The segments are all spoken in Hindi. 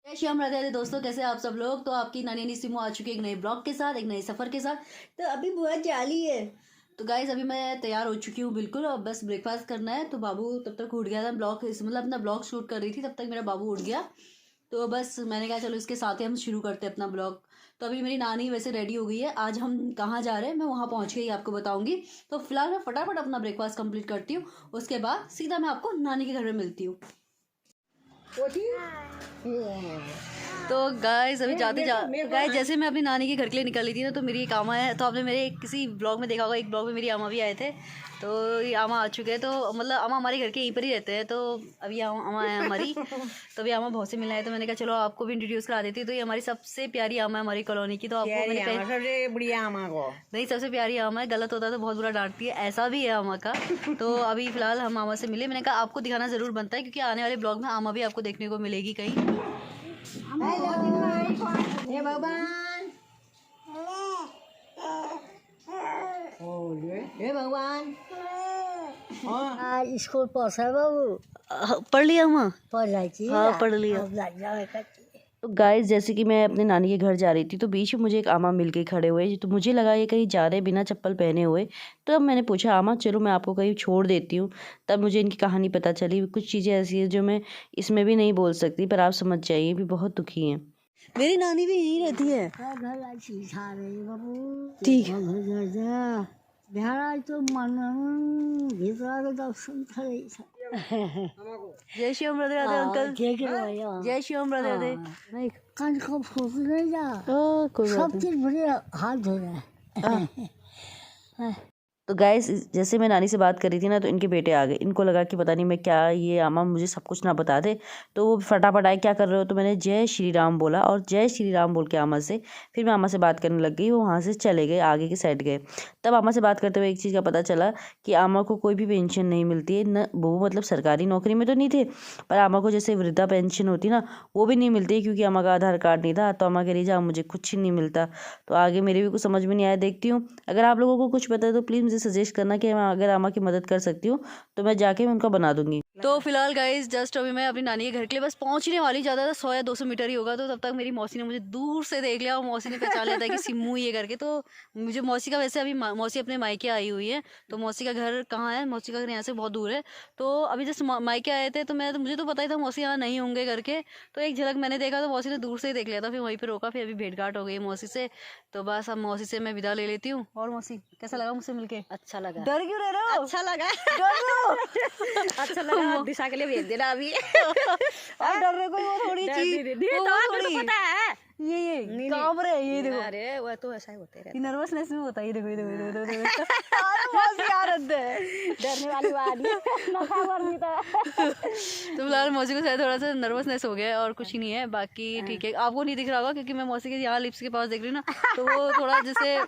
जय श्री राम, राधे राधे दोस्तों, कैसे आप सब लोग। तो आपकी नानी सिमो आ चुकी है एक नए ब्लॉग के साथ, एक नए सफ़र के साथ। तो अभी बुआ जाली है। तो गाइस अभी मैं तैयार हो चुकी हूँ बिल्कुल, और बस ब्रेकफास्ट करना है। तो बाबू तब तक उठ गया था, मतलब अपना ब्लॉग शूट कर रही थी, तब तक मेरा बाबू उठ गया। तो बस मैंने कहा चलो इसके साथ ही हम शुरू करते हैं अपना ब्लॉग। तो अभी मेरी नानी वैसे रेडी हो गई है। आज हम कहाँ जा रहे हैं मैं वहाँ पहुँच के ही आपको बताऊँगी। तो फिलहाल मैं फटाफट अपना ब्रेकफास्ट कंप्लीट करती हूँ, उसके बाद सीधा मैं आपको नानी के घर में मिलती हूँ। तो गाइस अभी गाइस जैसे मैं अपनी नानी के घर के लिए निकल रही थी ना, तो मेरी एक आमा है। तो आपने मेरे किसी ब्लॉग में देखा होगा, एक ब्लॉग में मेरी आमा भी आए थे। तो ये आमा आ चुके हैं। तो मतलब आमा हमारे घर के यहीं पर ही रहते हैं। तो अभी आमा है हमारी। तो अभी आमा बहुत से मिलना है, तो मैंने कहा चलो आपको भी इंट्रोड्यूस करा देती हूँ। तो ये हमारी सबसे प्यारी आमा है हमारी कॉलोनी की। तो आपको सबसे बढ़िया आमा को नहीं, सबसे प्यारी आमा है। गलत होता है तो बहुत बुरा डांटती है, ऐसा भी है आमा का। तो अभी फिलहाल हम आमा से मिले। मैंने कहा आपको दिखाना ज़रूर बनता है, क्योंकि आने वाले ब्लॉग में आमा भी आपको देखने को मिलेगी कहीं। हे भगवान, हे भगवान। स्कूल पहुँचा बाबू, पढ़ लिया अम्मा? पढ़ रही। हाँ पढ़ लिया। तो गाइस जैसे कि मैं अपने नानी के घर जा रही थी, तो बीच में मुझे एक आमा मिल के खड़े हुए। तो मुझे लगा ये कहीं जा रहे बिना चप्पल पहने हुए। तो अब मैंने पूछा आमा चलो मैं आपको कहीं छोड़ देती हूँ। तब मुझे इनकी कहानी पता चली। कुछ चीज़ें ऐसी हैं जो मैं इसमें भी नहीं बोल सकती, पर आप समझ जाइए, भी बहुत दुखी हैं। मेरी नानी भी यहीं रहती है। ठीक है। बिहार तो मन भीतर दर्शन करे। जय श्री राम, राधे राधे अंकल। जय श्री राम, राधे राधे। नहीं कान को फूक नहीं जा, कोई बात सब चीज बड़े हाथ धो रहे हैं। तो गाइस जैसे मैं नानी से बात कर रही थी ना, तो इनके बेटे आ गए। इनको लगा कि पता नहीं मैं क्या, ये आमा मुझे सब कुछ ना बता दे। तो वो फटाफट आए, क्या कर रहे हो? तो मैंने जय श्री राम बोला, और जय श्री राम बोल के आमा से फिर मैं आमा से बात करने लग गई। वो वहाँ से चले गए, आगे की साइड गए। तब आमा से बात करते हुए एक चीज़ का पता चला कि आमा को कोई भी पेंशन नहीं मिलती है। न वो मतलब सरकारी नौकरी में तो नहीं थे, पर आमा को जैसे वृद्धा पेंशन होती ना, वो भी नहीं मिलती, क्योंकि आमा का आधार कार्ड नहीं था। तो आमा कह रही जा मुझे कुछ नहीं मिलता। तो आगे मेरे भी कुछ समझ में नहीं आया, देखती हूँ। अगर आप लोगों को कुछ पता है तो प्लीज़ मुझे सजेस्ट करना कि मैं अगर आमा की मदद कर सकती हूँ तो मैं जाके मैं उनका बना दूंगी। तो फिलहाल गाइस जस्ट अभी मैं अपनी नानी के घर के लिए बस पहुंचने वाली, ज़्यादा 100 या 200 मीटर ही होगा। तो तब तक मेरी मौसी ने मुझे दूर से देख लिया, और मौसी ने पहचान लिया था कि सिम्मू ये करके। तो मुझे मौसी का वैसे अभी मौसी अपने मायके आई हुई है। तो मौसी का घर कहाँ है? मौसी का घर यहाँ से बहुत दूर है। तो अभी जैसे मायके आए थे, तो मुझे तो पता ही था मौसी यहाँ नहीं होंगे करके। तो एक झलक मैंने देखा, तो मौसी ने दूर से ही देख लिया था, फिर वहीं पर रोका। फिर अभी भेंट घाट हो गई मौसी से। तो बस अब मौसी से मैं विदा ले लेती हूँ। और मौसी कैसा लगा मुझसे मिलके? अच्छा लगा। डर क्यों रह रहे हो? अच्छा लगा। अच्छा लगा। दिशा के लिए भेज देना अभी। और डर रहे कोई वो थोड़ी चीज, तो पता है ये काम रहे, ये देखो। अरे वो तो ऐसा ही होते रहते, नर्वसनेस में होता है। ये देखो, ये देखो, ये देखो, ये देखो। अरे मौसी यार हद है। डरने वाली बात नहीं था। तो फिलहाल मौसी को शायद थोड़ा सा नर्वसनेस हो गया है, और कुछ ही नहीं है। बाकी ठीक है, आपको नहीं दिख रहा होगा क्योंकि मैं मौसी के यहाँ लिप्स के पास देख रही हूँ ना, तो वो थोड़ा जैसे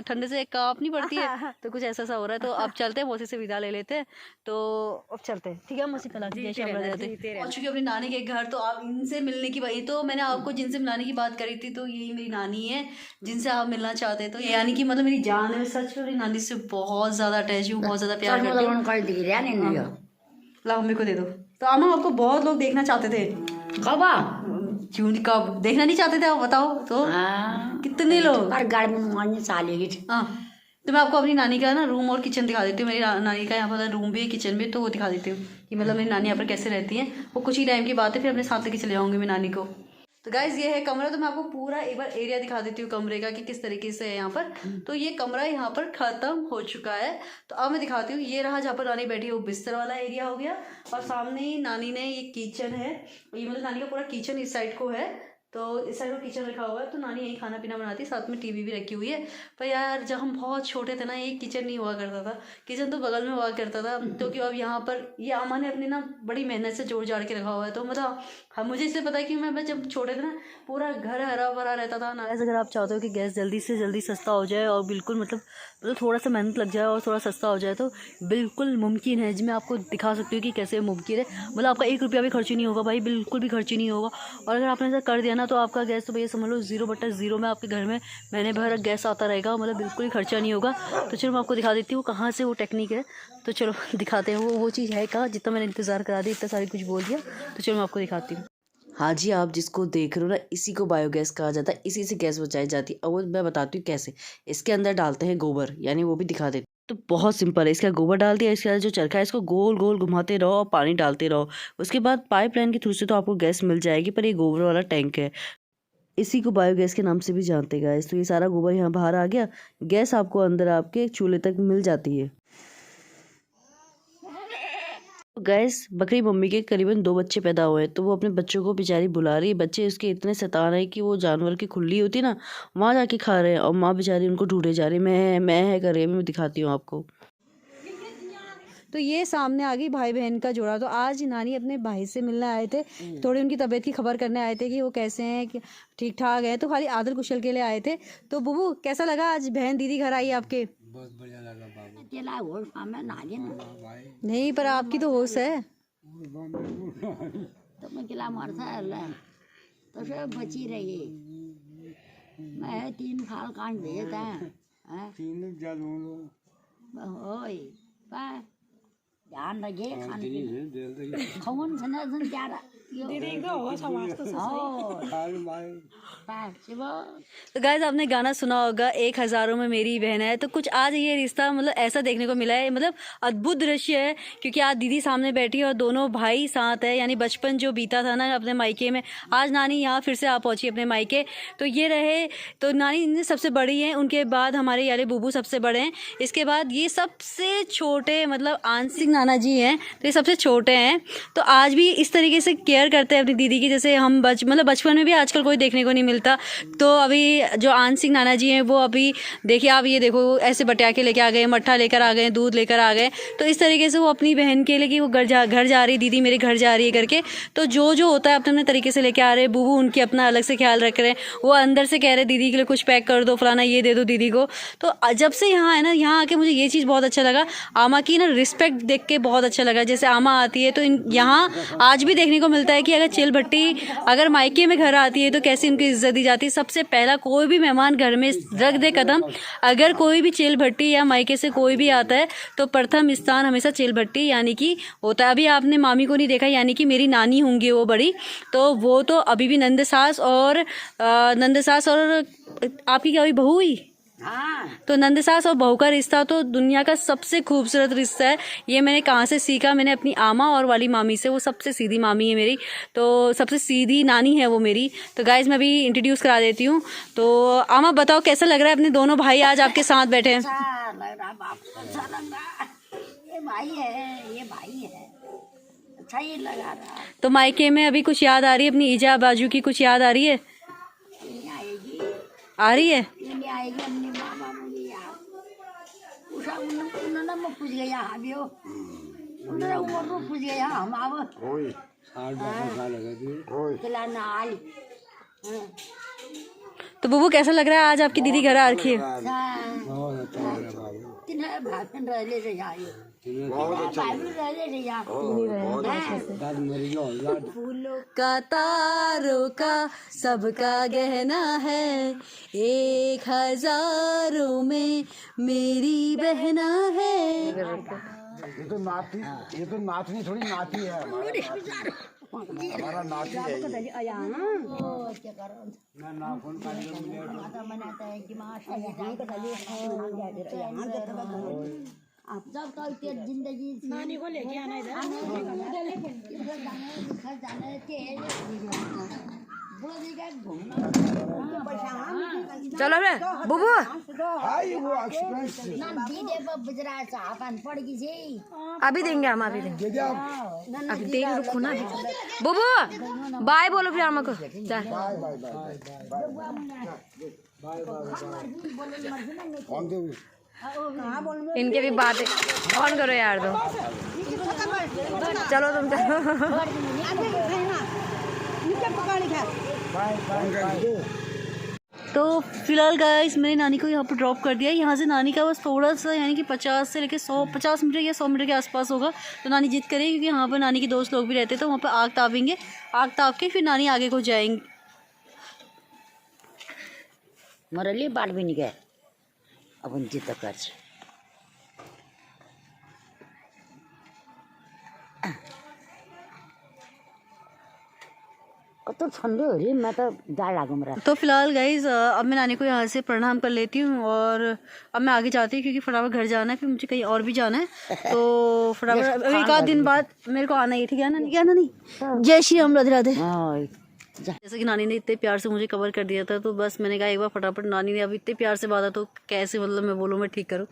ठंडे से काँप नहीं पड़ती है, तो कुछ ऐसा सा हो रहा है। तो अब चलते हैं, मौसी से विदा ले लेते हैं। तो अब चलते हैं, ठीक है मौसी। कल पहुंच चुकी अपनी नानी के घर। तो आप इनसे मिलने की वही, तो मैंने आपको जिनसे मिलाने की बात करी थी, तो यही मेरी नानी है जिनसे आप मिलना चाहते हैं। तो यानी कि मतलब मेरी जान है। सच में मेरी नानी से बहुत ज्यादा अटैच हूँ, बहुत ज्यादा प्यार करती हूँ। लाओ मेरे को दे दो। तो आमा आपको बहुत लोग देखना चाहते थे। कब क्यों नहीं, कब देखना नहीं चाहते थे आप बताओ तो? कितने लोग? हाँ, तो मैं आपको अपनी नानी का ना रूम और किचन दिखा देती हूँ। मेरी नानी का यहाँ पर रूम भी है, किचन भी, तो वो दिखा देती हूँ कि मतलब मेरी नानी यहाँ पर कैसे रहती है। वो कुछ ही टाइम की बात है, फिर अपने साथ लेके चले जाऊँगी मैं नानी को। तो गाइज ये है कमरा। तो मैं आपको पूरा एक बार एरिया दिखा देती हूँ कमरे का कि किस तरीके से है यहाँ पर। तो ये कमरा यहाँ पर ख़त्म हो चुका है। तो अब मैं दिखाती हूँ, ये रहा जहाँ पर नानी बैठी है, वो बिस्तर वाला एरिया हो गया। और सामने ही नानी ने ये किचन है, ये मतलब नानी का पूरा किचन इस साइड को है। तो इस साइड में किचन रखा हुआ है। तो नानी यही खाना पीना बनाती है, साथ में टीवी भी रखी हुई है। पर यार जब हम बहुत छोटे थे ना, ये किचन नहीं हुआ करता था, किचन तो बगल में हुआ करता था। क्योंकि अब यहाँ पर ये अम्मा ने अपनी ना बड़ी मेहनत से जोड़ जाड़ के रखा हुआ है। तो मतलब हम, मुझे इसलिए पता है कि मैं जब छोटे थे ना, पूरा घर हरा भरा रहता था ना। अगर आप चाहते हो कि गैस जल्दी से जल्दी सस्ता हो जाए, और बिल्कुल मतलब थोड़ा सा मेहनत लग जाए और थोड़ा सस्ता हो जाए, तो बिल्कुल मुमकिन है। जी मैं आपको दिखा सकती हूँ कि कैसे मुमकिन है। मतलब आपका 1 रुपया भी खर्च नहीं होगा भाई, बिल्कुल भी खर्च नहीं होगा। और अगर आपने ऐसा कर दिया ना, तो आपका गैस तो भैया समझ लो 0/0 में आपके घर में महीने भर गैस आता रहेगा। मतलब बिल्कुल ही खर्चा नहीं होगा। तो चलो मैं आपको दिखा देती हूँ कहाँ से वो टेक्निक है। तो चलो दिखाते हैं वो चीज़ है कहाँ। जितना मैंने इंतज़ार करा दिया, इतना सारी कुछ बोल दिया, तो चलो मैं आपको दिखाती हूँ। हाँ जी, आप जिसको देख रहे हो ना, इसी को बायोगैस कहा जाता है, इसी से गैस बचाई जाती है। और वो मैं बताती हूँ कैसे। इसके अंदर डालते हैं गोबर, यानी वो भी दिखा देते। तो बहुत सिंपल है। इसका गोबर डाल दिया, इसके जो चरखा है इसको गोल गोल घुमाते रहो और पानी डालते रहो। उसके बाद पाइपलाइन के थ्रू से तो आपको गैस मिल जाएगी, पर ये गोबर वाला टैंक है, इसी को बायोगैस के नाम से भी जानते हैं गाइस। तो ये सारा गोबर यहाँ बाहर आ गया, गैस आपको अंदर आपके चूल्हे तक मिल जाती है। गैस बकरी मम्मी के करीबन 2 बच्चे पैदा हुए हैं, तो वो अपने बच्चों को बेचारी बुला रही है। बच्चे उसके इतने शैतान है कि वो जानवर की खुली होती है ना, वहाँ जाके खा रहे हैं, और माँ बेचारी उनको ढूंढे जा रही है। मैं है कर रही है, मैं दिखाती हूँ आपको। तो ये सामने आ गई भाई बहन का जोड़ा। तो आज नानी अपने भाई से मिलने आए थे, थोड़ी उनकी तबीयत की खबर करने आए थे कि वो कैसे हैं, कि ठीक ठाक है। तो खाली आदर कुशल के लिए आए थे। तो बुबू कैसा लगा आज बहन दीदी घर आई आपके? बहुत बढ़िया लगा बाबू। तेला होश में ना नहीं, पर आपकी तो होश है। तो मैं किला मरता है तो सब बची रही। मैं 3 खाल काट देता है। 3 ओए पा ध्यान रखे खाने खवन सना सन क्या दीदी को हो समाज तो तो गाइस आपने गाना सुना होगा 1000 में मेरी बहन है। तो कुछ आज ये रिश्ता मतलब ऐसा देखने को मिला है, मतलब अद्भुत दृश्य है। क्योंकि आज दीदी सामने बैठी है और दोनों भाई साथ है, यानी बचपन जो बीता था ना अपने मायके में, आज नानी यहाँ फिर से आ पहुंची अपने मायके। तो ये रहे, तो नानी सबसे बड़ी है, उनके बाद हमारे यारे बुबू सबसे बड़े हैं। इसके बाद ये सबसे छोटे मतलब आंशिक नाना जी हैं, तो ये सबसे छोटे हैं। तो आज भी इस तरीके से केयर करते हैं अपनी दीदी की, जैसे हम मतलब बचपन में भी आजकल कोई देखने को नहीं मिलता। तो अभी जो आंशिक नाना जी हैं वो अभी देखिए आप, ये देखो ऐसे बटिया के लेके आ गए, मट्ठा लेकर आ गए, दूध लेकर आ गए। तो इस तरीके से वो अपनी बहन के लिए कि वो घर जा रही, दीदी मेरे घर जा रही है करके, तो जो होता है अपने अपने तरीके से लेके आ रहे हैं। बुबू उनकी अपना अलग से ख्याल रख रहे हैं, वो अंदर से कह रहे दीदी के लिए कुछ पैक कर दो, फलाना ये दे दो दीदी को। तो जब से यहाँ है ना, यहाँ आके मुझे ये चीज़ बहुत अच्छा लगा, आमा की ना रिस्पेक्ट देख के बहुत अच्छा लगा। जैसे आमा आती है तो यहाँ आज भी देखने को मिलता है कि अगर चिल भट्टी अगर मायके में घर आती है तो कैसे उनकी इज्जत दी जाती है। सबसे पहला कोई भी मेहमान घर में रख दे कदम, अगर कोई भी चिल भट्टी या मायके से कोई भी आता है तो प्रथम स्थान हमेशा चिल भट्टी यानी कि होता है। अभी आपने मामी को नहीं देखा, यानी कि मेरी नानी होंगी वो बड़ी, तो वो तो अभी भी नंद सास और आपकी क्या हुई, बहू हुई। तो नंद सास और बहू का रिश्ता तो दुनिया का सबसे खूबसूरत रिश्ता है। ये मैंने कहाँ से सीखा, मैंने अपनी आमा और वाली मामी से। वो सबसे सीधी मामी है मेरी, तो सबसे सीधी नानी है वो मेरी। तो गाइज मैं भी इंट्रोड्यूस करा देती हूँ। तो आमा बताओ कैसा लग रहा है अपने दोनों भाई आज आपके साथ बैठे हैं? ये भाई है अच्छा ही लगा रहा। तो मायके में अभी कुछ याद आ रही है अपनी ईजा बाजू की, कुछ याद आ रही है? आ रही है। आएगी अपनी माँ बाबू की याद। उन्होंने मैं पूछ गया अभी उन्होंने वो पूछ गया हम आव तो बुबू कैसा लग रहा है आज आपकी दीदी घर आ रखी है? फूलों का तारों का सबका गहना है, 1000 में मेरी बहना है। ये तो नातनी थोड़ी नाती है हमारा नाती है। आप जब तक जिंदगी नानी को लेके आना इधर चलो रे बुबू अभी देंगे हम, अभी देंगे, अभी देंगे, रुको ना बुबू। बाय बोलो फिर आमा को। इनके भी बातें ऑन करो यार, दो चलो तुम तो फिलहाल गाइस मेरी नानी को यहाँ पर ड्रॉप कर दिया। यहाँ से नानी का बस थोड़ा सा यानी कि 50 से लेकर 150 मीटर या 100 मीटर के आसपास होगा। तो नानी जिद करेगी क्योंकि यहाँ पर नानी के दोस्त लोग भी रहते हैं, तो वहाँ पर आग तापेंगे, आग ताप के फिर नानी आगे को जाएंगे। मरली बाल भी नहीं गए अब उन जिद कर तो ठंडे हो रही मैं तो जाड़ लागू मेरा। तो फिलहाल गाइज अब मैं नानी को यहाँ से प्रणाम कर लेती हूँ और अब मैं आगे जाती हूँ क्योंकि फटाफट घर जाना है, फिर मुझे कहीं और भी जाना है। तो फटाफट एक आध दिन बाद मेरे को आना ही, ठीक है नानी? क्या नानी? जय श्री राम, राधे राधे। जैसे कि नानी ने इतने प्यार से मुझे कवर कर दिया था, तो बस मैंने कहा एक बार फटाफट, नानी ने अब इतने प्यार से बांधा तो कैसे मतलब मैं बोलूँ, मैं ठीक करूँ।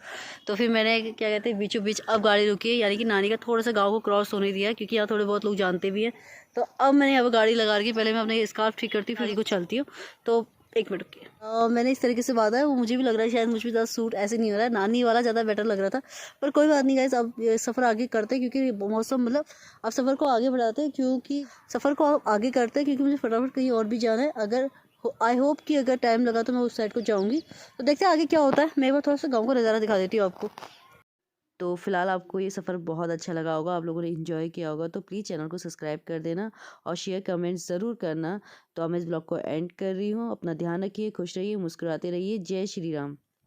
तो फिर मैंने क्या कहते हैं बीचों बीच अब गाड़ी रुकी है, यानी कि नानी का थोड़ा सा गाँव को क्रॉस होने दिया क्योंकि यहाँ थोड़े बहुत लोग जानते भी हैं। तो अब मैंने यहाँ पर गाड़ी लगा रखी, पहले मैं अपने स्कार्फ ठीक करती हूँ फिर को चलती हूँ। तो एक मिनट रुकिए। मैंने इस तरीके से बांधा है, वो मुझे भी लग रहा है शायद मुझ पर ज़्यादा सूट ऐसे नहीं हो रहा है, नानी वाला ज़्यादा बेटर लग रहा था, पर कोई बात नहीं गाइस। अब ये सफ़र आगे करते हैं क्योंकि मौसम मतलब अब सफ़र को आगे बढ़ाते हैं, क्योंकि सफ़र को आगे करते हैं क्योंकि मुझे फटाफट कहीं और भी जाना है। अगर आई होप कि अगर टाइम लगा तो मैं उस साइड को जाऊँगी। तो देखते हैं आगे क्या होता है। मैं एक बार थोड़ा सा गाँव का नज़ारा दिखा देती हूँ आपको। तो फिलहाल आपको ये सफ़र बहुत अच्छा लगा होगा, आप लोगों ने एंजॉय किया होगा, तो प्लीज़ चैनल को सब्सक्राइब कर देना और शेयर कमेंट ज़रूर करना। तो अब मैं इस ब्लॉग को एंड कर रही हूँ। अपना ध्यान रखिए, खुश रहिए, मुस्कुराते रहिए। जय श्री राम।